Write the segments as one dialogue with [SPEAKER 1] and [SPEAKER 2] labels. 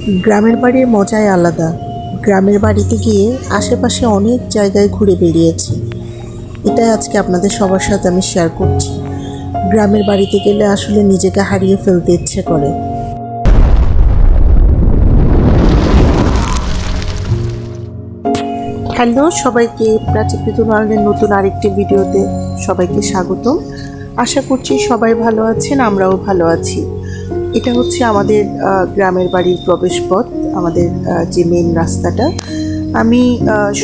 [SPEAKER 1] গ্রামের বাড়ির মজাই আলাদা। গ্রামের বাড়িতে গিয়ে আশেপাশে অনেক জায়গায় ঘুরে বেরিয়েছি। এটাই আজকে আপনাদের সবার সাথে আমি শেয়ার করছি। গ্রামের বাড়িতে গেলে আসলে নিজেকে হারিয়ে ফেলতে ইচ্ছে করে। হ্যালো সবাইকে, প্রাচী পৃথুনারায়ণের নতুন আরেকটি ভিডিওতে সবাইকে স্বাগত। আশা করছি সবাই ভালো আছেন, আমরাও ভালো আছি। এটা হচ্ছে আমাদের গ্রামের বাড়ির প্রবেশপথ, আমাদের যে মেন রাস্তাটা। আমি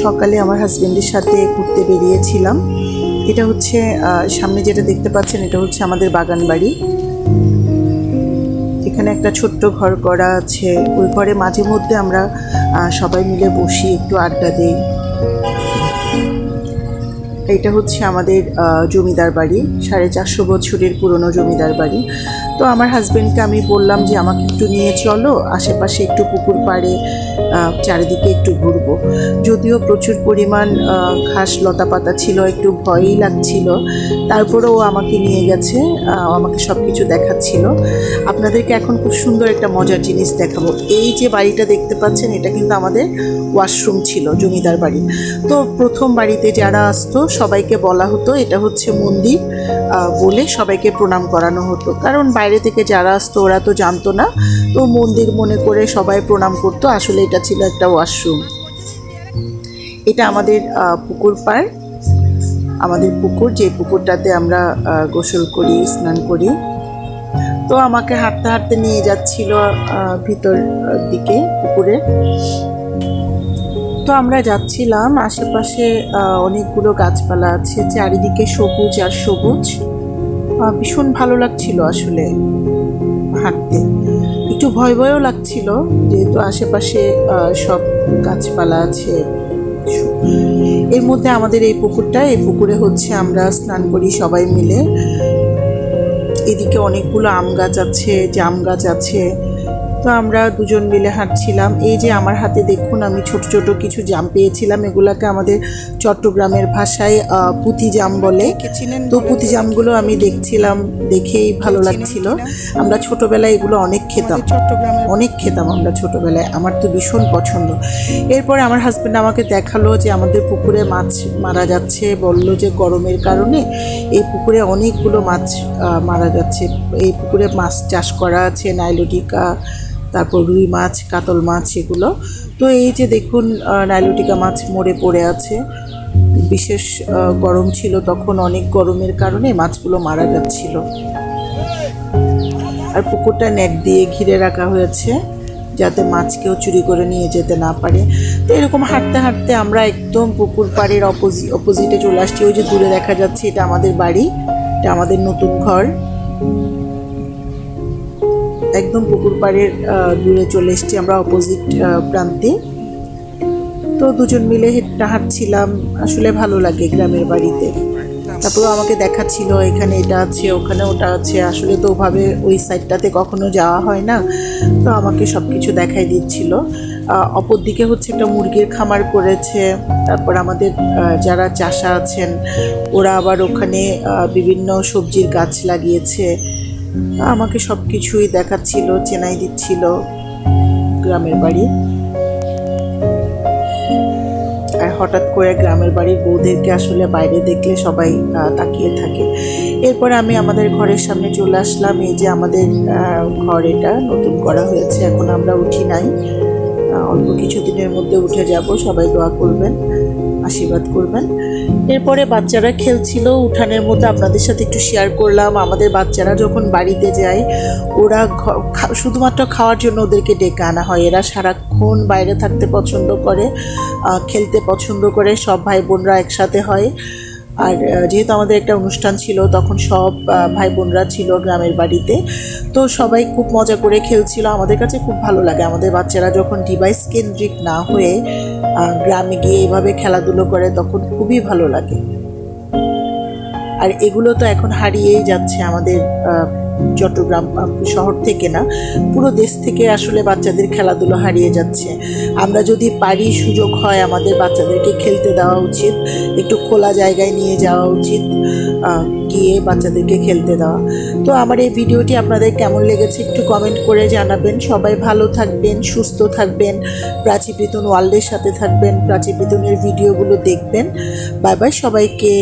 [SPEAKER 1] সকালে আমার হাজবেন্ডের সাথে ঘুরতে বেরিয়েছিলাম। এটা হচ্ছে সামনে যেটা দেখতে পাচ্ছেন, এটা হচ্ছে আমাদের বাগান বাড়ি। এখানে একটা ছোট্ট ঘর করা আছে। ওই ঘরে মাঝে মধ্যে আমরা সবাই মিলে বসি, একটু আড্ডা দিই। এটা হচ্ছে আমাদের জমিদার বাড়ি, 450 বছরের পুরনো জমিদার বাড়ি। তো আমার হাজবেন্ডকে আমি বললাম যে আমাকে একটু নিয়ে চলো, আশেপাশে একটু পুকুর পাড়ে চারিদিকে একটু ঘুরবো। যদিও প্রচুর পরিমাণ ঘাস লতা পাতা ছিল, একটু ভয়ই লাগছিল, তারপরেও ও আমাকে নিয়ে গেছে, আমাকে সব কিছু দেখাচ্ছিল। আপনাদেরকে এখন খুব সুন্দর একটা মজার জিনিস দেখাবো। এই যে বাড়িটা দেখতে পাচ্ছেন, এটা কিন্তু আমাদের ওয়াশরুম ছিল জমিদার বাড়ি। তো প্রথম বাড়িতে যারা আসতো সবাইকে বলা হতো এটা হচ্ছে মন্দির, বলে সবাইকে প্রণাম করানো হতো। কারণ বাইরে থেকে যারা আসতো ওরা তো জানতো না, তো মন্দির মনে করে সবাই প্রণাম করতো। আসলে এটা ছিল একটা ওয়াশরুম। এটা আমাদের পুকুর পাড়, আমাদের পুকুর, যে পুকুরটাতে আমরা গোসল করি, স্নান করি। তো আমাকে হাঁটতে হাঁটতে নিয়ে যাচ্ছিল ভিতর দিকে পুকুরে। তো আমরা যাচ্ছিলাম, আশেপাশে অনেকগুলো গাছপালা আছে, চারিদিকে সবুজ আর সবুজ। ভীষণ ভালো লাগছিল আসলে হাঁটতে। একটু ভয় ভয়ও লাগছিল, যেহেতু আশেপাশে সব গাছপালা আছে। এর মধ্যে আমাদের এই পুকুরটা, এই পুকুরে হচ্ছে আমরা স্নান করি সবাই মিলে। এদিকে অনেকগুলো আম গাছ আছে, জাম গাছ আছে। তো আমরা দুজন মিলে হাঁটছিলাম। এই যে আমার হাতে দেখুন, আমি ছোট ছোট কিছু জাম পেয়েছিলাম। এগুলাকে আমাদের চট্টগ্রামের ভাষায় পুঁতি জাম বলে। তো পুঁতি জামগুলো আমি দেখছিলাম, দেখেই ভালো লাগছিল। আমরা ছোটবেলায় এগুলো অনেক খেতাম, অনেক খেতাম আমরা ছোটবেলায়। আমার তো ভীষণ পছন্দ। এরপরে আমার হাজব্যান্ড আমাকে দেখালো যে আমাদের পুকুরে মাছ মারা যাচ্ছে। বলল যে গরমের কারণে এই পুকুরে অনেকগুলো মাছ মারা যাচ্ছে। এই পুকুরে মাছ চাষ করা আছে, নাইলোটিকা, তারপর রুই মাছ, কাতল মাছ, এগুলো। তো এই যে দেখুন, নাইলোটিকা মাছ মরে পড়ে আছে। বিশেষ গরম ছিল তখন, অনেক গরমের কারণে মাছগুলো মারা যাচ্ছিল। আর পুকুরটা নেট দিয়ে ঘিরে রাখা হয়েছে, যাতে মাছ কেউ চুরি করে নিয়ে যেতে না পারে। তো এরকম হাঁটতে হাঁটতে আমরা একদম পুকুর পাড়ের অপোজিটে চলে আসছি। ওই যে দূরে দেখা যাচ্ছে, এটা আমাদের বাড়ি, এটা আমাদের নতুন ঘর। একদম পুকুর পাড়ের দূরে চলে এসেছি আমরা, অপোজিট প্রান্তে। তো দুজন মিলে হাঁটছিলাম। আসলে ভালো লাগে গ্রামের বাড়িতে। তারপরে আমাকে দেখাচ্ছিল এখানে এটা আছে, ওখানে ওটা আছে। আসলে তো ওভাবে ওই সাইডটাতে কখনো যাওয়া হয় না, তো আমাকে সব কিছু দেখাই দিচ্ছিল। অপর দিকে হচ্ছে একটা মুরগির খামার করেছে। তারপর আমাদের যারা চাষা আছেন ওরা আবার ওখানে বিভিন্ন সবজির গাছ লাগিয়েছে। আমাকে সব কিছুই দেখাচ্ছিল, চেনাই দিচ্ছিল গ্রামের বাড়ি। আর হঠাৎ করে গ্রামের বাড়ির বউদেরকে আসলে বাইরে দেখলে সবাই তাকিয়ে থাকে। এরপরে আমি আমাদের ঘরের সামনে চলে আসলাম। এই যে আমাদের ঘর, এটা নতুন করা হয়েছে, এখন আমরা উঠি নাই, অল্প কিছুদিনের মধ্যে উঠে যাব। সবাই দোয়া করবেন, আশীর্বাদ করবেন। এরপরে বাচ্চারা খেলছিল উঠানের মধ্যে, আপনাদের সাথে একটু শেয়ার করলাম। আমাদের বাচ্চারা যখন বাড়িতে যায়, ওরা শুধুমাত্র খাওয়ার জন্য ওদেরকে ডেকে আনা হয়। এরা সারাক্ষণ বাইরে থাকতে পছন্দ করে, খেলতে পছন্দ করে। সব ভাই বোনরা একসাথে হয়। আর যেহেতু আমাদের একটা অনুষ্ঠান ছিল, তখন সব ভাই বোনরা ছিল গ্রামের বাড়িতে। তো সবাই খুব মজা করে খেলছিল। আমাদের কাছে খুব ভালো লাগে আমাদের বাচ্চারা যখন ডিভাইস কেন্দ্রিক না হয়ে গ্রামে গিয়ে এভাবে খেলাধুলো করে, তখন খুবই ভালো লাগে। আর এগুলো তো এখন হারিয়েই যাচ্ছে আমাদের চট্টগ্রাম শহর থেকে না, পুরো দেশ থেকে আসলে বাচ্চাদের খেলাধুলো হারিয়ে যাচ্ছে। আমরা যদি পারি, সুযোগ হয়, আমাদের বাচ্চাদেরকে খেলতে দেওয়া উচিত, একটু খোলা জায়গায় নিয়ে যাওয়া উচিত, গিয়ে বাচ্চাদেরকে খেলতে দেওয়া। তো আমার এই ভিডিওটি আপনাদের কেমন লেগেছে একটু কমেন্ট করে জানাবেন। সবাই ভালো থাকবেন, সুস্থ থাকবেন, প্রাচী বিতুন ওয়ার্ল্ডের সাথে থাকবেন, প্রাচী বিতুনের ভিডিওগুলো দেখবেন। বাই বাই সবাইকে।